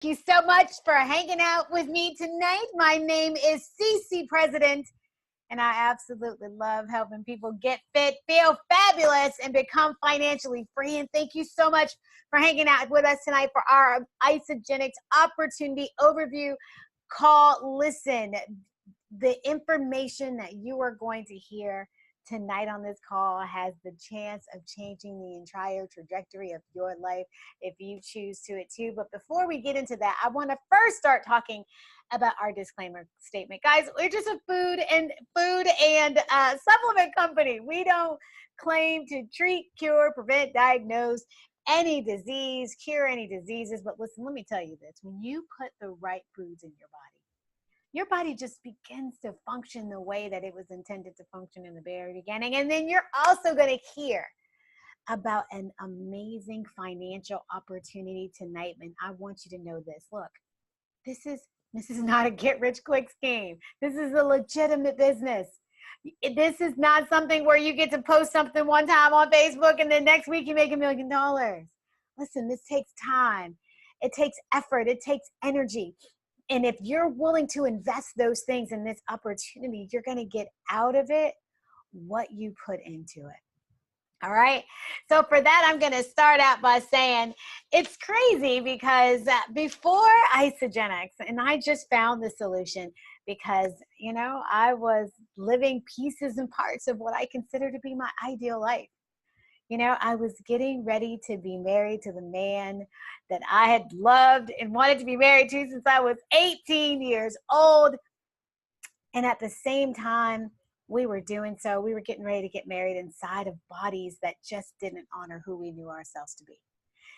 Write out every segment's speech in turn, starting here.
Thank you so much for hanging out with me tonight. My name is CeCe President, and I absolutely love helping people get fit, feel fabulous, and become financially free. And thank you so much for hanging out with us tonight for our Isagenix Opportunity Overview call. Listen, the information that you are going to hear tonight on this call has the chance of changing the entire trajectory of your life if you choose to it too. But before we get into that, I want to first start talking about our disclaimer statement. Guys, we're just a food and supplement company. We don't claim to treat, cure, prevent, diagnose any disease, cure any diseases. But listen, let me tell you this. When you put the right foods in your body just begins to function the way that it was intended to function in the very beginning. And then you're also going to hear about an amazing financial opportunity tonight. And I want you to know this. Look, this is not a get-rich-quick scheme. This is a legitimate business. This is not something where you get to post something one time on Facebook and then next week you make $1 million. Listen, this takes time. It takes effort. It takes energy. And if you're willing to invest those things in this opportunity, you're going to get out of it what you put into it. All right. So for that, I'm going to start out by saying it's crazy because before Isagenix, and I just found the solution because, you know, I was living pieces and parts of what I consider to be my ideal life. You know, I was getting ready to be married to the man that I had loved and wanted to be married to since I was 18 years old. And at the same time we were doing so, we were getting ready to get married inside of bodies that just didn't honor who we knew ourselves to be.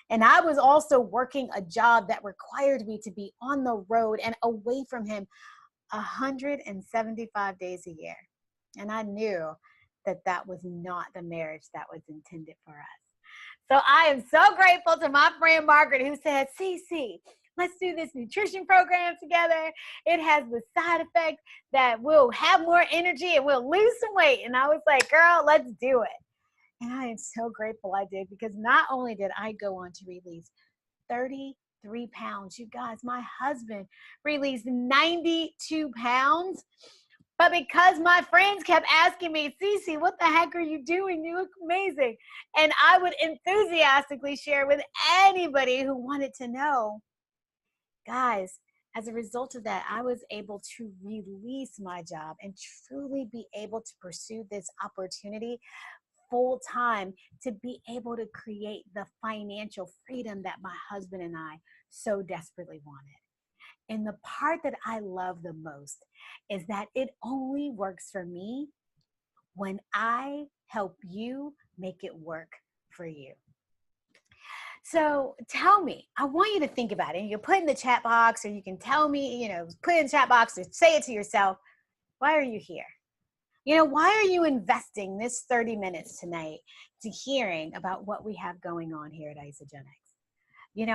And I was also working a job that required me to be on the road and away from him 175 days a year. And I knew that was not the marriage that was intended for us. So I am so grateful to my friend Margaret who said, CeCe, let's do this nutrition program together. It has the side effect that we'll have more energy and we'll lose some weight. And I was like, girl, let's do it. And I am so grateful I did, because not only did I go on to release 33 pounds, you guys, my husband released 92 pounds. But because my friends kept asking me, CeCe, what the heck are you doing? You look amazing. And I would enthusiastically share with anybody who wanted to know. Guys, as a result of that, I was able to release my job and truly be able to pursue this opportunity full time, to be able to create the financial freedom that my husband and I so desperately wanted. And the part that I love the most is that it only works for me when I help you make it work for you. So tell me, I want you to think about it. You can put in the chat box, or you can tell me, put in the chat box or say it to yourself. Why are you here? Why are you investing this 30 minutes tonight to hearing about what we have going on here at Isagenix?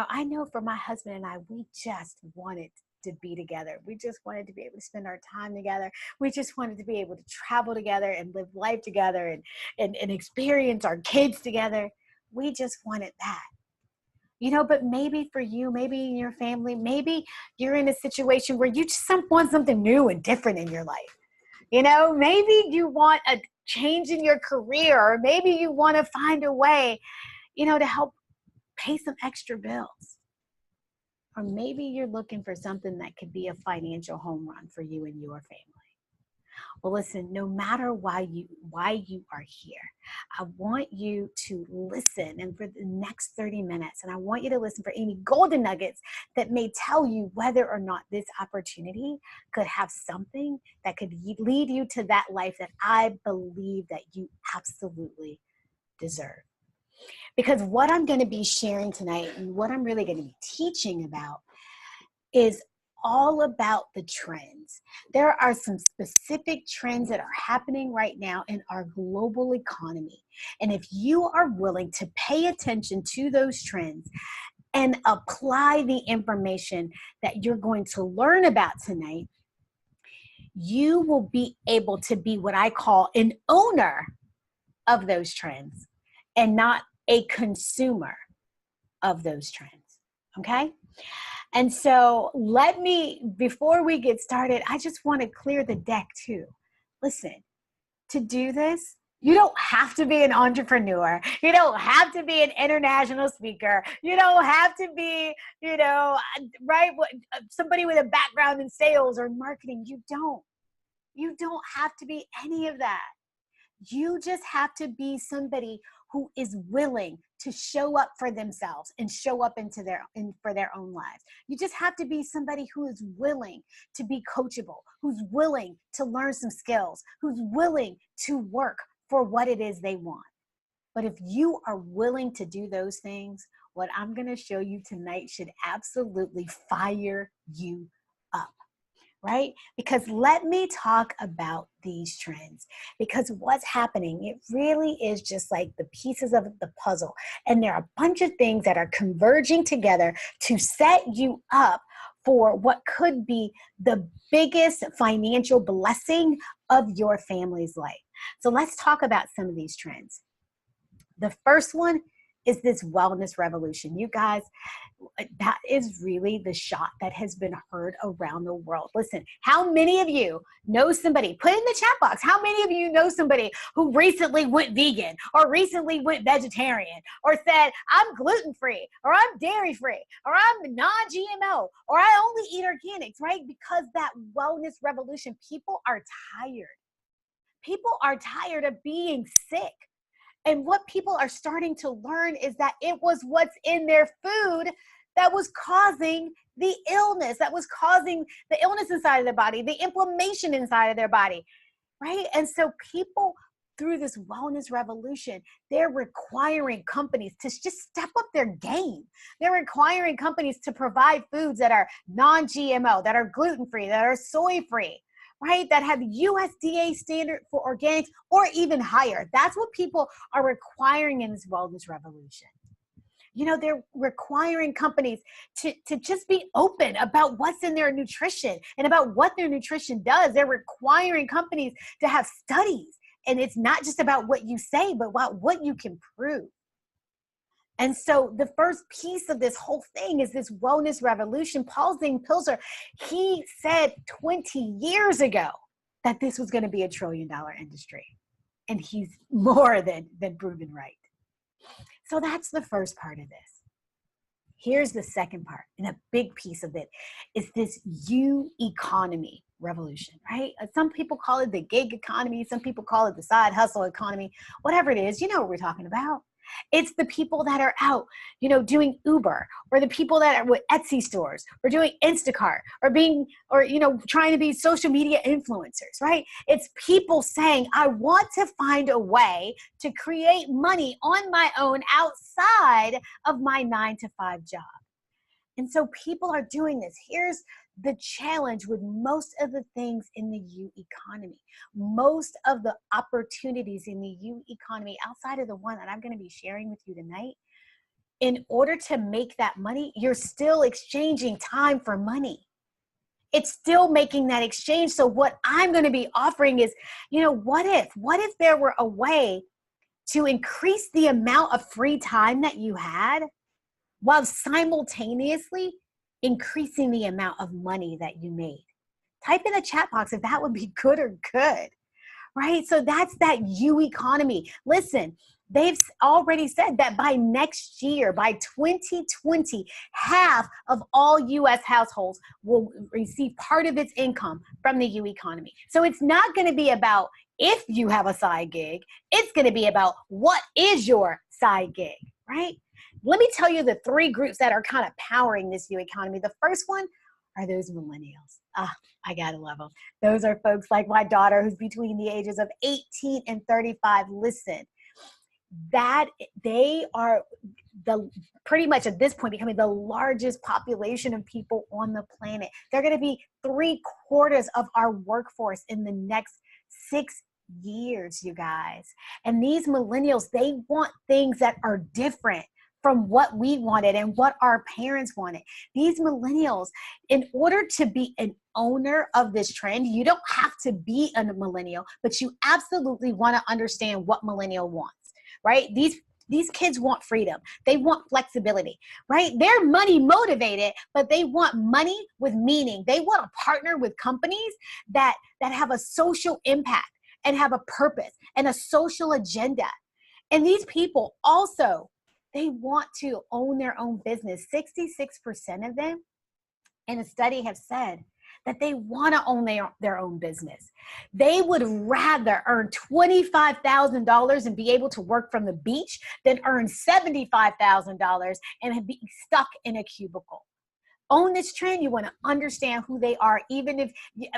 I know for my husband and I, we just wanted to be together. We just wanted to be able to spend our time together. We just wanted to be able to travel together and live life together and experience our kids together. We just wanted that. But maybe for you, maybe in your family, maybe you're in a situation where you just want something new and different in your life. Maybe you want a change in your career, or maybe you want to find a way, to help pay some extra bills. Or maybe you're looking for something that could be a financial home run for you and your family. Well, listen, no matter why you are here, I want you to listen, and for the next 30 minutes, and I want you to listen for any golden nuggets that may tell you whether or not this opportunity could have something that could lead you to that life that I believe that you absolutely deserve. Because what I'm going to be sharing tonight, and what I'm really going to be teaching about, is all about the trends. There are some specific trends that are happening right now in our global economy. And if you are willing to pay attention to those trends and apply the information that you're going to learn about tonight, you will be able to be what I call an owner of those trends and not a consumer of those trends. Okay? And so before we get started, I just want to clear the deck too. Listen, to do this, you don't have to be an entrepreneur. You don't have to be an international speaker. You don't have to be, right, somebody with a background in sales or marketing. You don't have to be any of that. You just have to be somebody who is willing to show up for themselves and show up for their own lives. You just have to be somebody who is willing to be coachable, who's willing to learn some skills, who's willing to work for what it is they want. But if you are willing to do those things, what I'm going to show you tonight should absolutely fire you up. Right? Because let me talk about these trends, because what's happening, it really is just like the pieces of the puzzle. And there are a bunch of things that are converging together to set you up for what could be the biggest financial blessing of your family's life. So let's talk about some of these trends. The first one is this wellness revolution. You guys, that is really the shot that has been heard around the world. Listen, how many of you know somebody, put in the chat box, how many of you know somebody who recently went vegan or recently went vegetarian or said, I'm gluten-free or I'm dairy-free or I'm non-GMO or I only eat organics, right? Because that wellness revolution, people are tired. People are tired of being sick. And what people are starting to learn is that it was what's in their food that was causing the illness, that was causing the illness inside of their body, the inflammation inside of their body, right? And so people, through this wellness revolution, they're requiring companies to just step up their game. They're requiring companies to provide foods that are non-GMO, that are gluten-free, that are soy-free, right? That have USDA standard for organics or even higher. That's what people are requiring in this wellness revolution. They're requiring companies to just be open about what's in their nutrition and about what their nutrition does. They're requiring companies to have studies. And it's not just about what you say, but about what you can prove. And so the first piece of this whole thing is this wellness revolution. Paul Zane-Pilzer, he said 20 years ago that this was going to be a $1 trillion industry. And he's more than proven right. So that's the first part of this. Here's the second part, and a big piece of it is this U economy revolution, right? Some people call it the gig economy. Some people call it the side hustle economy. Whatever it is, you know what we're talking about. It's the people that are out, doing Uber, or the people that are with Etsy stores, or doing Instacart, or trying to be social media influencers, right? It's people saying, I want to find a way to create money on my own outside of my 9-to-5 job. And so people are doing this. Here's the challenge with most of the things in the U economy. Most of the opportunities in the U economy, outside of the one that I'm going to be sharing with you tonight, in order to make that money, you're still exchanging time for money. It's still making that exchange. So what I'm going to be offering is, what if there were a way to increase the amount of free time that you had while simultaneously increasing the amount of money that you made? Type in the chat box if that would be good or good, right? So that's that U economy. Listen, they've already said that by next year, by 2020, half of all U.S. households will receive part of its income from the U economy. So it's not going to be about if you have a side gig. It's going to be about what is your side gig, right? Let me tell you the three groups that are kind of powering this U economy. The first one are those millennials. I gotta love them. Those are folks like my daughter who's between the ages of 18 and 35. Listen, that they are pretty much at this point becoming the largest population of people on the planet. They're gonna be 3/4 of our workforce in the next 6 years, you guys. And these millennials, they want things that are different from what we wanted and what our parents wanted. These millennials, in order to be an owner of this trend, you don't have to be a millennial, but you absolutely want to understand what millennial wants, right? These These kids want freedom. They want flexibility, right? They're money motivated, but they want money with meaning. They want to partner with companies that have a social impact and have a purpose and a social agenda. And these people also, they want to own their own business. 66% of them in a study have said that they want to own their own business. They would rather earn $25,000 and be able to work from the beach than earn $75,000 and be stuck in a cubicle. Own this trend. You want to understand who they are, even if,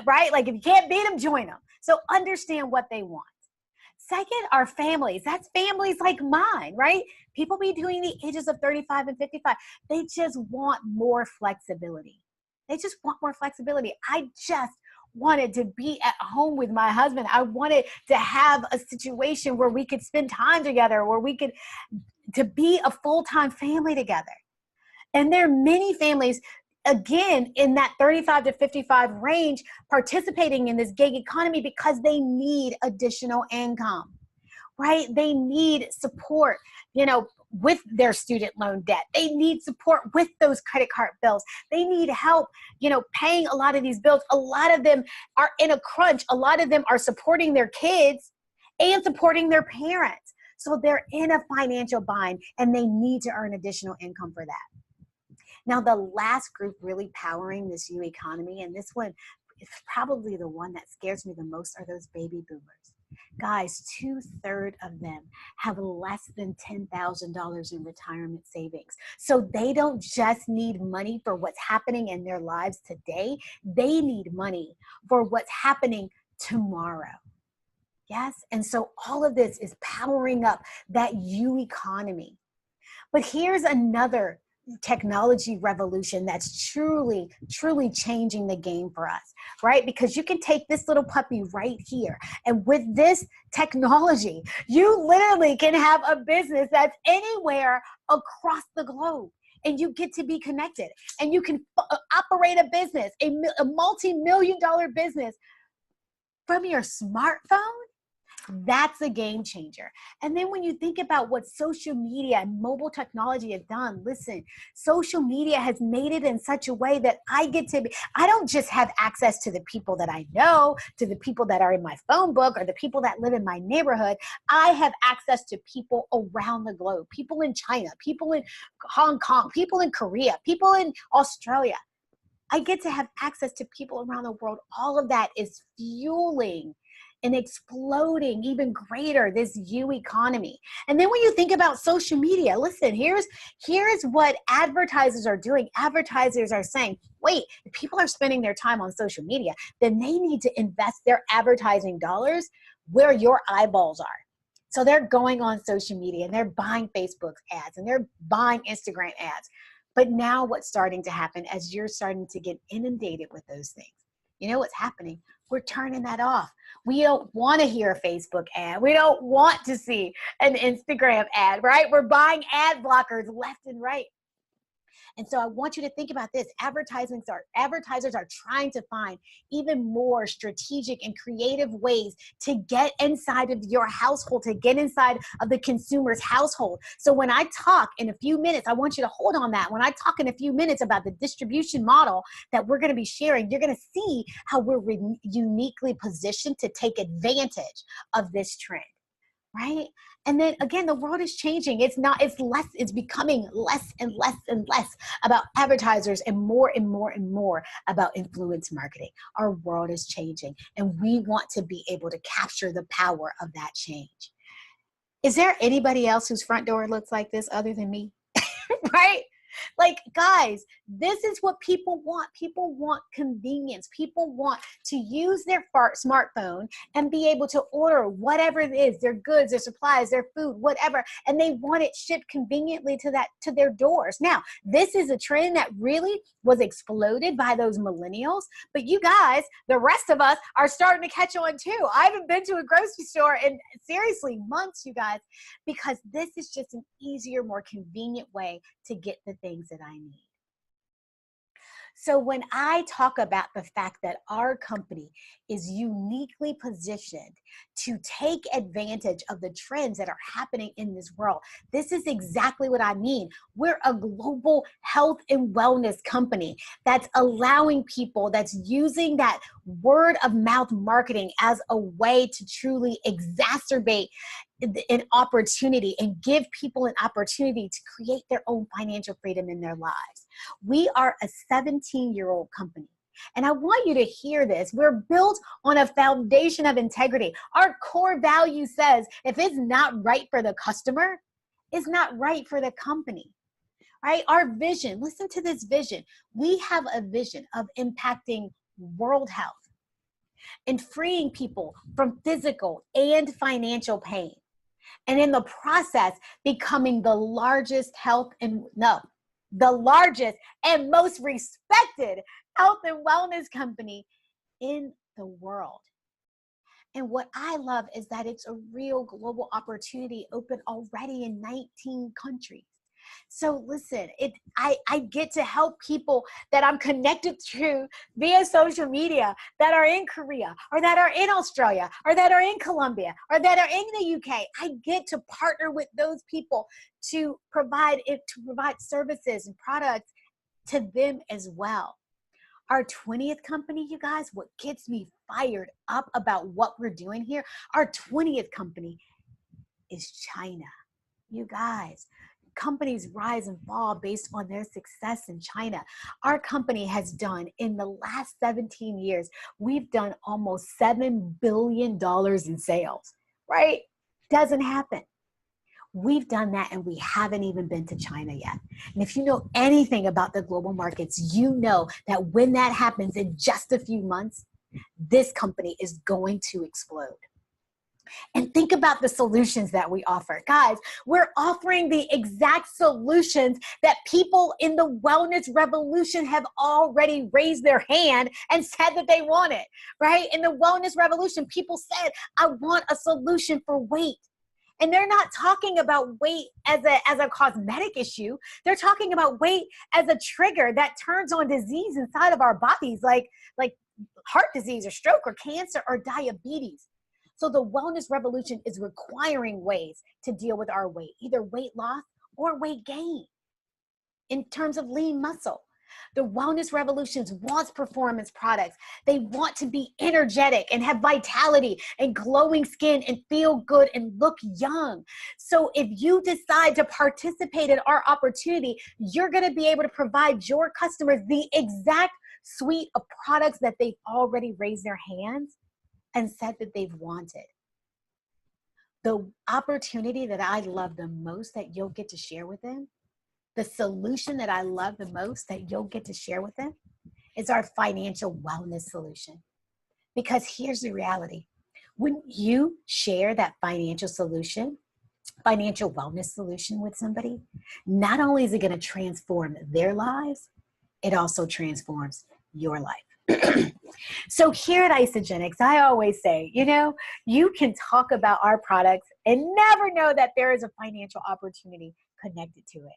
right? Like if you can't beat them, join them. So understand what they want. Second are families. That's families like mine, right? People between the ages of 35 and 55. They just want more flexibility. They just want more flexibility. I just wanted to be at home with my husband. I wanted to have a situation where we could spend time together, where we could to be a full-time family together. And there are many families, again, in that 35 to 55 range, participating in this gig economy because they need additional income, right? They need support, with their student loan debt. They need support with those credit card bills. They need help, paying a lot of these bills. A lot of them are in a crunch. A lot of them are supporting their kids and supporting their parents. So they're in a financial bind and they need to earn additional income for that. Now, the last group really powering this new economy, and this one is probably the one that scares me the most, are those baby boomers. Guys, 2/3 of them have less than $10,000 in retirement savings. So they don't just need money for what's happening in their lives today. They need money for what's happening tomorrow. Yes? And so all of this is powering up that U economy. But here's another technology revolution that's truly, truly changing the game for us, right? Because you can take this little puppy right here. And with this technology, you literally can have a business that's anywhere across the globe. And you get to be connected. And you can operate a business, a multi-million-dollar business from your smartphone. That's a game changer. And then when you think about what social media and mobile technology have done, listen, social media has made it in such a way that I don't just have access to the people that I know, to the people that are in my phone book or the people that live in my neighborhood. I have access to people around the globe, people in China, people in Hong Kong, people in Korea, people in Australia. I get to have access to people around the world. All of that is fueling and exploding even greater this U economy. And then when you think about social media, listen, here's what advertisers are doing. Advertisers are saying, wait, if people are spending their time on social media, then they need to invest their advertising dollars where your eyeballs are. So they're going on social media and they're buying Facebook ads and they're buying Instagram ads. But now what's starting to happen as you're starting to get inundated with those things, you know what's happening? We're turning that off. We don't want to hear a Facebook ad. We don't want to see an Instagram ad, right? We're buying ad blockers left and right. And so I want you to think about this. Advertisers are trying to find even more strategic and creative ways to get inside of your household, to get inside of the consumer's household. So when I talk in a few minutes, I want you to hold on that. When I talk in a few minutes about the distribution model that we're going to be sharing, you're going to see how we're uniquely positioned to take advantage of this trend. Right? And then again, the world is changing. It's becoming less and less and less about advertisers and more about influence marketing. Our world is changing and we want to be able to capture the power of that change. Is there anybody else whose front door looks like this other than me? Right? Like, guys, this is what people want. People want convenience. People want to use their smartphone and be able to order whatever it is, their goods, their supplies, their food, whatever, and they want it shipped conveniently to their doors. Now, this is a trend that really was exploded by those millennials, but you guys, the rest of us, are starting to catch on too. I haven't been to a grocery store in seriously months, you guys, because this is just an easier, more convenient way to get the things that I need. So when I talk about the fact that our company is uniquely positioned to take advantage of the trends that are happening in this world, this is exactly what I mean. We're a global health and wellness company that's allowing people, that's using that word of mouth marketing as a way to truly exacerbate an opportunity and give people an opportunity to create their own financial freedom in their lives. We are a 17-year-old company. And I want you to hear this. We're built on a foundation of integrity. Our core value says if it's not right for the customer, it's not right for the company, right? Our vision, listen to this vision. We have a vision of impacting world health and freeing people from physical and financial pain. And in the process, becoming the largest the largest and most respected health and wellness company in the world. And what I love is that it's a real global opportunity open already in 19 countries. So listen, I get to help people that I'm connected to via social media that are in Korea or that are in Australia or that are in Colombia or that are in the UK. I get to partner with those people to provide services and products to them as well. Our 20th company, you guys, what gets me fired up about what we're doing here, our 20th company is China. You guys, companies rise and fall based on their success in China. Our company has done, in the last 17 years, we've done almost $7 billion in sales, right? Doesn't happen. We've done that and we haven't even been to China yet. And if you know anything about the global markets, you know that when that happens in just a few months, this company is going to explode. And think about the solutions that we offer. Guys, we're offering the exact solutions that people in the wellness revolution have already raised their hand and said that they wanted, right? In the wellness revolution, people said, I want a solution for weight. And they're not talking about weight as a cosmetic issue. They're talking about weight as a trigger that turns on disease inside of our bodies, like heart disease or stroke or cancer or diabetes. So the wellness revolution is requiring ways to deal with our weight, either weight loss or weight gain in terms of lean muscle. The wellness revolutions wants performance products. They want to be energetic and have vitality and glowing skin and feel good and look young. So if you decide to participate in our opportunity, you're going to be able to provide your customers the exact suite of products that they've already raised their hands and said that they've wanted. The opportunity that I love the most that you'll get to share with them, the solution that I love the most that you'll get to share with them is our financial wellness solution. Because here's the reality. When you share that financial wellness solution with somebody, not only is it going to transform their lives, it also transforms your life. So here at Isagenix, I always say, you can talk about our products and never know that there is a financial opportunity connected to it.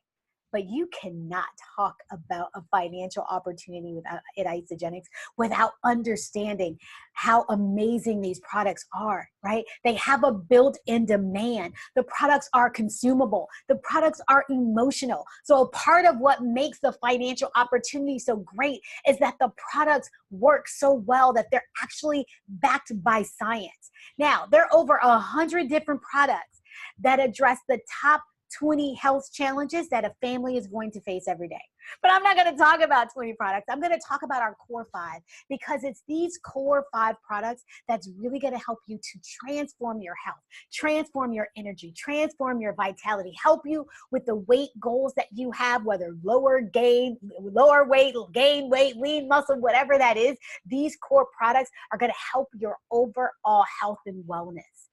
But you cannot talk about a financial opportunity at Isagenix without understanding how amazing these products are, right? They have a built-in demand. The products are consumable. The products are emotional. So a part of what makes the financial opportunity so great is that the products work so well that they're actually backed by science. Now, there are over 100 different products that address the top 20 health challenges that a family is going to face every day. But I'm not going to talk about 20 products. I'm going to talk about our core 5 because it's these core 5 products that's really going to help you to transform your health, transform your energy, transform your vitality, help you with the weight goals that you have, whether lower weight, gain weight, lean muscle, whatever that is. These core products are going to help your overall health and wellness.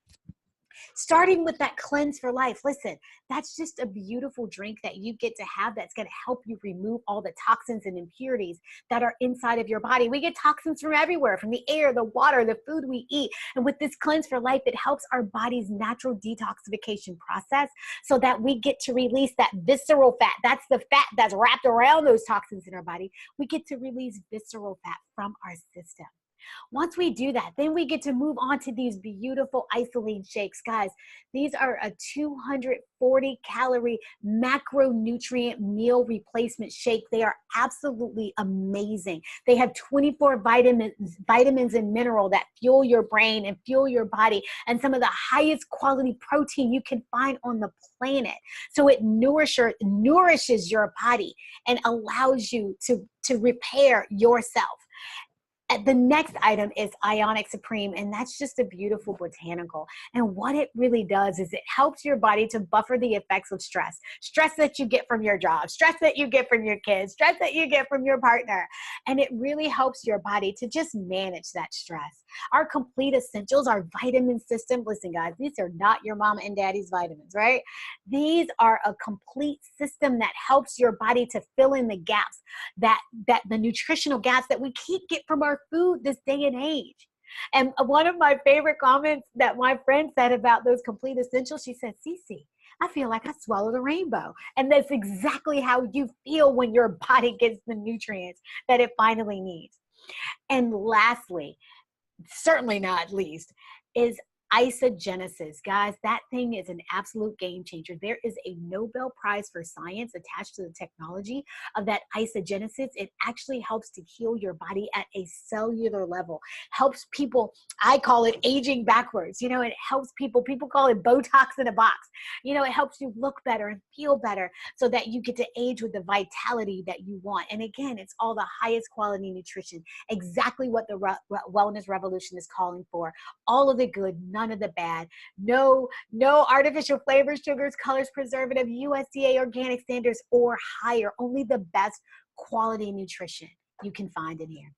Starting with that Cleanse for Life. Listen, that's just a beautiful drink that you get to have that's going to help you remove all the toxins and impurities that are inside of your body. We get toxins from everywhere, from the air, the water, the food we eat. And with this Cleanse for Life, it helps our body's natural detoxification process so that we get to release that visceral fat. That's the fat that's wrapped around those toxins in our body. We get to release visceral fat from our system. Once we do that, then we get to move on to these beautiful isolate shakes. Guys, these are a 240 calorie macronutrient meal replacement shake. They are absolutely amazing. They have 24 vitamins and mineral that fuel your brain and fuel your body, and some of the highest quality protein you can find on the planet. So it nourishes your body and allows you to repair yourself. The next item is Ionic Supreme, and that's just a beautiful botanical. And what it really does is it helps your body to buffer the effects of stress. Stress that you get from your job, stress that you get from your kids, stress that you get from your partner. And it really helps your body to just manage that stress. Our complete essentials, our vitamin system. Listen, guys, these are not your mama and daddy's vitamins, right? These are a complete system that helps your body to fill in the gaps, that the nutritional gaps that we can't get from our food this day and age. And one of my favorite comments that my friend said about those complete essentials, she said, CeCe, I feel like I swallowed a rainbow. And that's exactly how you feel when your body gets the nutrients that it finally needs. And lastly, certainly not least, is isogenesis. Guys, that thing is an absolute game changer. There is a Nobel Prize for Science attached to the technology of that isogenesis. It actually helps to heal your body at a cellular level. Helps people, I call it aging backwards. You know, it helps people call it Botox in a box. You know, it helps you look better and feel better so that you get to age with the vitality that you want. And again, it's all the highest quality nutrition, exactly what the wellness revolution is calling for. All of the good, none of the bad. No artificial flavors, sugars, colors, preservative, USDA organic standards or higher. Only the best quality nutrition you can find in here.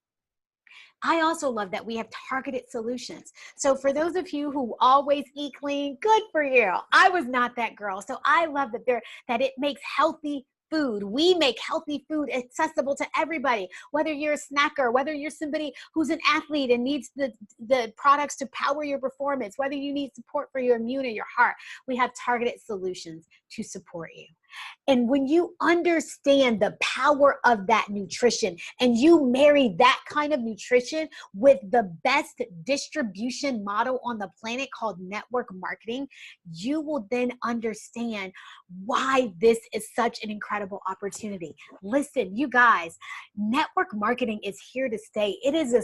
I also love that we have targeted solutions. So for those of you who always eat clean, good for you. I was not that girl. So I love that it makes healthy food. We make healthy food accessible to everybody, whether you're a snacker, whether you're somebody who's an athlete and needs the products to power your performance, whether you need support for your immune or your heart. We have targeted solutions to support you. And when you understand the power of that nutrition and you marry that kind of nutrition with the best distribution model on the planet called network marketing, you will then understand why this is such an incredible opportunity. Listen, you guys, network marketing is here to stay. It is a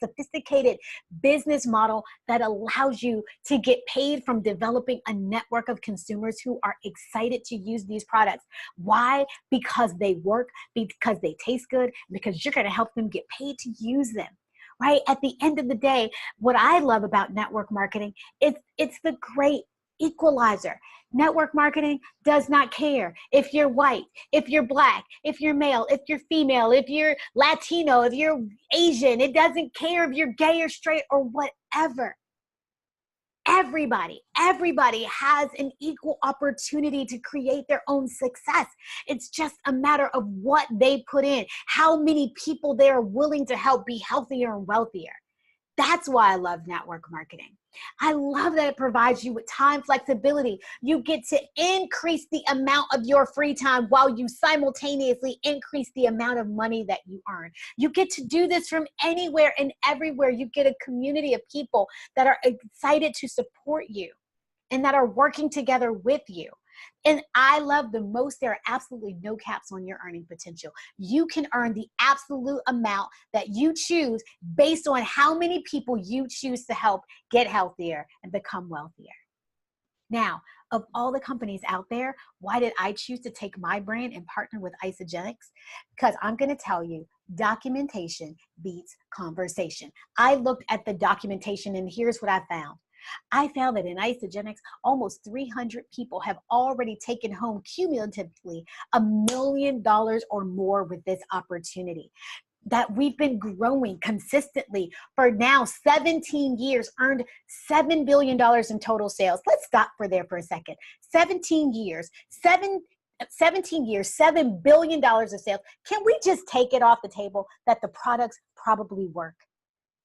sophisticated business model that allows you to get paid from developing a network of consumers who are excited to use these products. Why? Because they work, because they taste good, because you're going to help them get paid to use them. Right? At the end of the day, what I love about network marketing is it's the great equalizer. Network marketing does not care if you're white, if you're black, if you're male, if you're female, if you're Latino, if you're Asian. It doesn't care if you're gay or straight or whatever. Everybody has an equal opportunity to create their own success. It's just a matter of what they put in, how many people they are willing to help be healthier and wealthier. That's why I love network marketing. I love that it provides you with time flexibility. You get to increase the amount of your free time while you simultaneously increase the amount of money that you earn. You get to do this from anywhere and everywhere. You get a community of people that are excited to support you and that are working together with you. And I love the most, there are absolutely no caps on your earning potential. You can earn the absolute amount that you choose based on how many people you choose to help get healthier and become wealthier. Now, of all the companies out there, why did I choose to take my brand and partner with Isagenix? Because I'm going to tell you, documentation beats conversation. I looked at the documentation and here's what I found. I found that in Isagenix, almost 300 people have already taken home cumulatively $1 million or more with this opportunity. that we've been growing consistently for now 17 years, earned $7 billion in total sales. Let's stop there for a second. 17 years, 17 years, $7 billion of sales. Can we just take it off the table that the products probably work?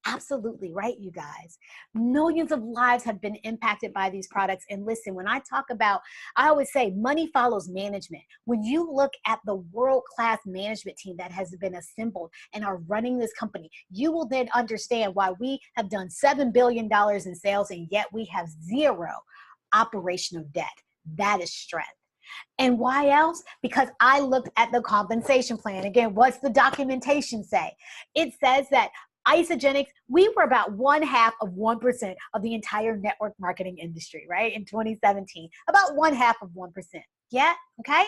Absolutely right, you guys. Millions of lives have been impacted by these products. And listen, when I talk about, I always say money follows management. When you look at the world-class management team that has been assembled and are running this company, you will then understand why we have done $7 billion in sales and yet we have zero operational debt. That is strength. And why else? Because I looked at the compensation plan. Again, what's the documentation say? It says that Isagenix, we were about 0.5% of the entire network marketing industry, right? In 2017, about 0.5%. Yeah, okay?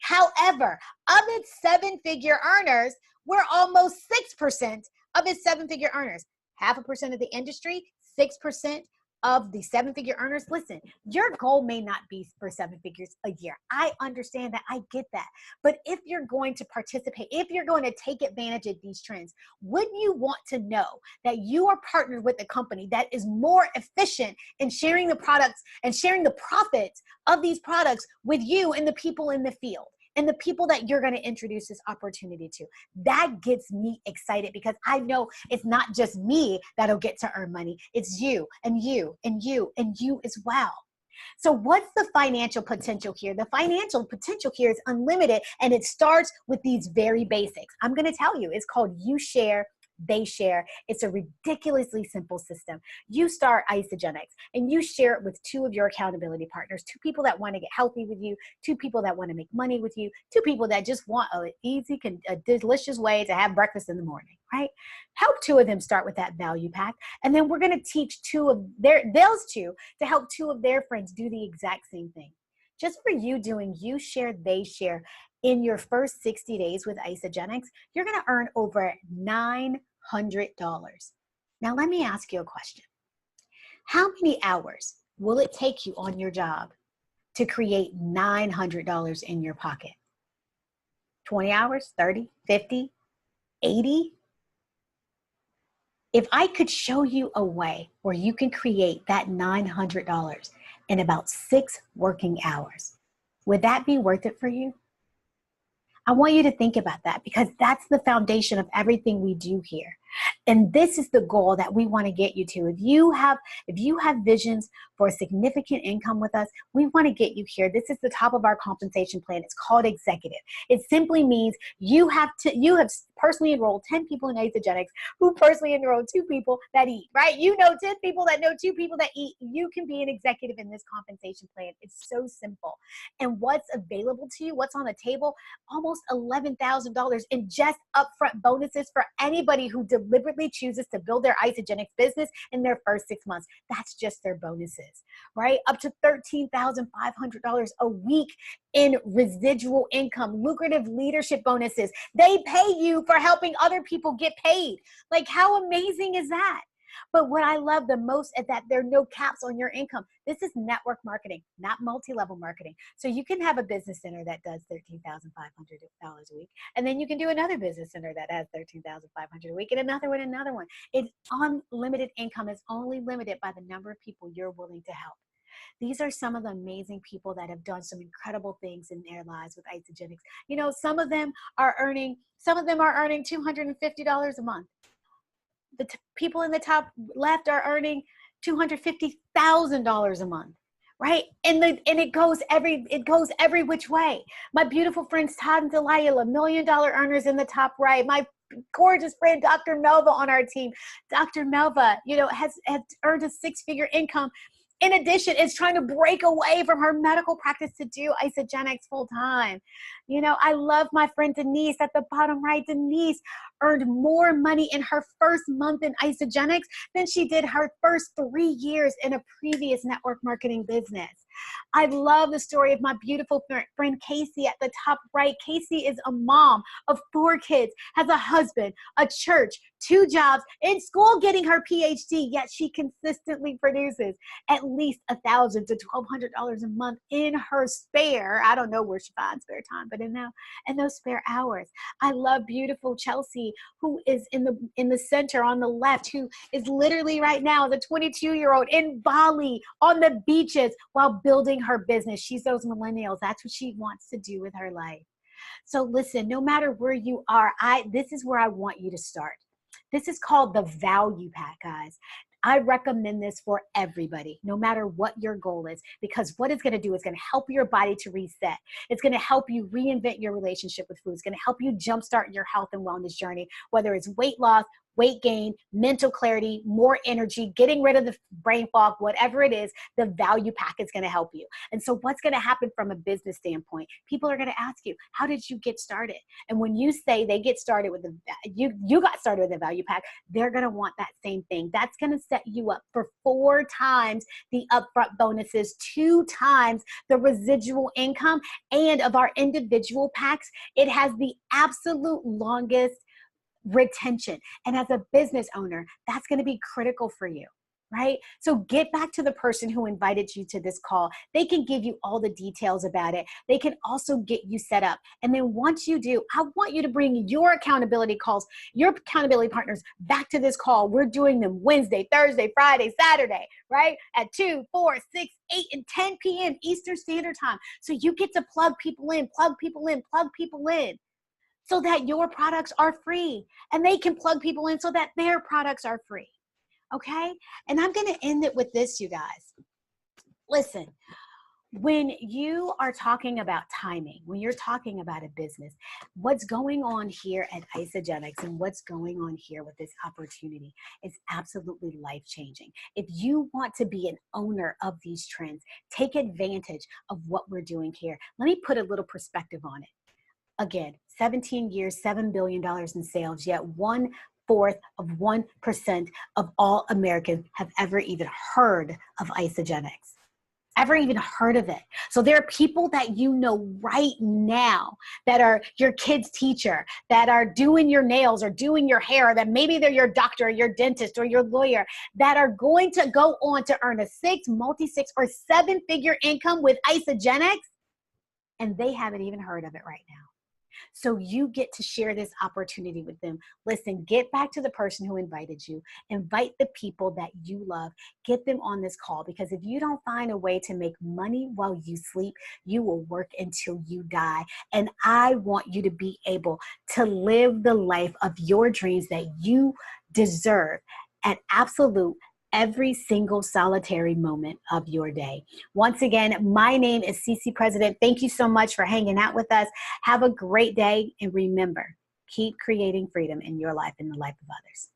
However, of its seven-figure earners, we're almost 6% of its seven-figure earners. 0.5% of the industry, 6% of the seven-figure earners. Listen, your goal may not be for 7 figures a year. I understand that. I get that. But if you're going to participate, if you're going to take advantage of these trends, wouldn't you want to know that you are partnered with a company that is more efficient in sharing the products and sharing the profits of these products with you and the people in the field? And the people that you're going to introduce this opportunity to. That gets me excited because I know it's not just me that'll get to earn money. It's you and you and you and you as well. So what's the financial potential here? The financial potential here is unlimited, and it starts with these very basics. I'm going to tell you, it's called You Share, They Share. It's a ridiculously simple system. You start Isagenix and you share it with 2 of your accountability partners, 2 people that want to get healthy with you, 2 people that want to make money with you, 2 people that just want an easy, a delicious way to have breakfast in the morning, right? Help 2 of them start with that value pack. And then we're going to teach those 2 to help 2 of their friends do the exact same thing. Just for you doing You Share, They Share in your first 60 days with Isagenix, you're going to earn over $900. Now, let me ask you a question. How many hours will it take you on your job to create $900 in your pocket? 20 hours, 30, 50, 80? If I could show you a way where you can create that $900 in about 6 working hours, would that be worth it for you? I want you to think about that because that's the foundation of everything we do here. And this is the goal that we want to get you to. If you have visions for a significant income with us, we want to get you here. This is the top of our compensation plan. It's called Executive. It simply means you have personally enrolled 10 people in Isagenix who personally enrolled 2 people that eat, right? You know 10 people that know 2 people that eat. You can be an executive in this compensation plan. It's so simple. And what's available to you, what's on the table? Almost $11,000 in just upfront bonuses for anybody who deliberately chooses to build their Isagenix business in their first 6 months. That's just their bonuses, right? Up to $13,500 a week in residual income, lucrative leadership bonuses. They pay you for helping other people get paid. Like, how amazing is that? But what I love the most is that there are no caps on your income. This is network marketing, not multi-level marketing. So you can have a business center that does $13,500 a week, and then you can do another business center that has $13,500 a week, and another one. It's unlimited income. Is only limited by the number of people you're willing to help. These are some of the amazing people that have done some incredible things in their lives with Isagenix. You know, some of them are earning $250 a month. The people in the top left are earning $250,000 a month, right? And it goes every which way. My beautiful friends Todd and Delilah, $1 million earners in the top right. My gorgeous friend Dr. Melva on our team. Dr. Melva, has earned a 6-figure income. In addition, is trying to break away from her medical practice to do Isagenix full time. I love my friend Denise at the bottom right. Denise earned more money in her first month in Isagenix than she did her first 3 years in a previous network marketing business. I love the story of my beautiful friend Casey at the top right. Casey is a mom of 4 kids, has a husband, a church, 2 jobs, in school getting her PhD, yet she consistently produces at least $1,000 to $1,200 a month in her spare. I don't know where she finds spare time, but in those spare hours. I love beautiful Chelsea lady who is in the center on the left, who is literally right now the 22-year-old in Bali on the beaches while building her business. She's those millennials. That's what she wants to do with her life. So listen, no matter where you are, this is where I want you to start. This is called the value pack, guys. I recommend this for everybody, no matter what your goal is, because what it's going to do is going to help your body to reset. It's going to help you reinvent your relationship with food. It's going to help you jumpstart your health and wellness journey, whether it's weight loss, weight gain, mental clarity, more energy, getting rid of the brain fog, whatever it is, the value pack is going to help you. And so what's going to happen from a business standpoint? People are going to ask you, how did you get started? And when you say they get started with you got started with the value pack, they're going to want that same thing. That's going to set you up for 4 times the upfront bonuses, 2 times the residual income, and of our individual packs, it has the absolute longest retention. And as a business owner, that's going to be critical for you, right? So get back to the person who invited you to this call. They can give you all the details about it. They can also get you set up. And then once you do, I want you to bring your accountability calls, your accountability partners back to this call. We're doing them Wednesday, Thursday, Friday, Saturday, right? At 2, 4, 6, 8, and 10 p.m. Eastern Standard Time. So you get to plug people in, so that your products are free, and they can plug people in so that their products are free. Okay? And I'm going to end it with this, you guys. Listen, when you are talking about timing, when you're talking about a business, what's going on here at Isagenix and what's going on here with this opportunity is absolutely life-changing. If you want to be an owner of these trends, take advantage of what we're doing here. Let me put a little perspective on it. Again, 17 years, $7 billion in sales, yet 1/4 of 1% of all Americans have ever even heard of Isagenix, ever even heard of it. So there are people that you know right now that are your kid's teacher, that are doing your nails or doing your hair, that maybe they're your doctor or your dentist or your lawyer, that are going to go on to earn a 6, multi-6, or 7-figure income with Isagenix, and they haven't even heard of it right now. So you get to share this opportunity with them. Listen, get back to the person who invited you. Invite the people that you love. Get them on this call, because if you don't find a way to make money while you sleep, you will work until you die. And I want you to be able to live the life of your dreams that you deserve at absolute every single solitary moment of your day. Once again, my name is CeCe President. Thank you so much for hanging out with us. Have a great day. And remember, keep creating freedom in your life and the life of others.